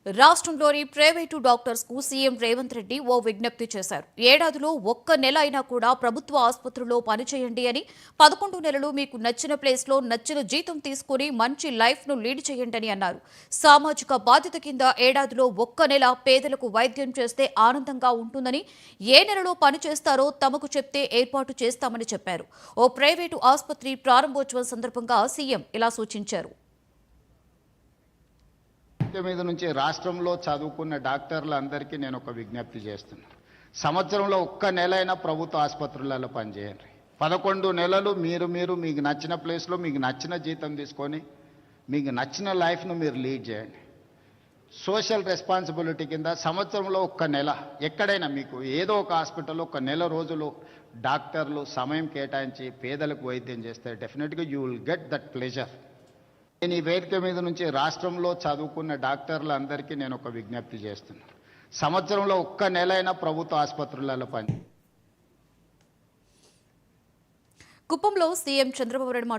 రాష్ట్రంలోని private doctors కు CM Revanth Reddy ఓ విజ్ఞప్తి చేశారు. ఏడాదిలో ఒక్క నెల అయినా కూడా ప్రభుత్వ ఆసుపత్రుల్లో పనిచేయండి అని, 11 నెలలు మీకు నచ్చిన ప్లేస్ లో నచ్చిన జీతం తీసుకుని మంచి లైఫ్ ను లీడ్ చేయండి అని అన్నారు. సామాజిక బాధ్యత కింద ఏడాదిలో ఒక్క నెల పేదలకు వైద్యం చేస్తే ఆనందంగా ఉంటుందని, ఏ నెలలో పని చేస్తారో తమకు చెప్తే ఏర్పాటు చేస్తామని చెప్పారు. ఓ ప్రైవేటు ఆసుపత్రి ప్రారంభోత్సవం సందర్భంగా సీఎం ఇలా సూచించారు. మీద నుంచి రాష్ట్రంలో చదువుకున్న డాక్టర్లందరికీ నేను ఒక విజ్ఞప్తి చేస్తున్నాను. సంవత్సరంలో ఒక్క నెలైనా ప్రభుత్వ ఆసుపత్రులలో పనిచేయండి. 11 నెలలు మీరు మీకు నచ్చిన ప్లేస్లో మీకు నచ్చిన జీతం తీసుకొని మీకు నచ్చిన లైఫ్ను మీరు లీడ్ చేయండి. సోషల్ రెస్పాన్సిబిలిటీ కింద సంవత్సరంలో ఒక్క నెల ఎక్కడైనా మీకు ఏదో ఒక హాస్పిటల్లో ఒక నెల రోజులు డాక్టర్లు సమయం కేటాయించి పేదలకు వైద్యం చేస్తే డెఫినెట్గా you will get that pleasure. నేను ఈ వేదిక మీద నుంచి రాష్ట్రంలో చదువుకున్న డాక్టర్లందరికీ నేను ఒక విజ్ఞప్తి చేస్తున్నాను. సంవత్సరంలో ఒక్క నెలైనా ప్రభుత్వ ఆసుపత్రులలో పని. కుప్పంలో సీఎం చంద్రబాబు నాయుడు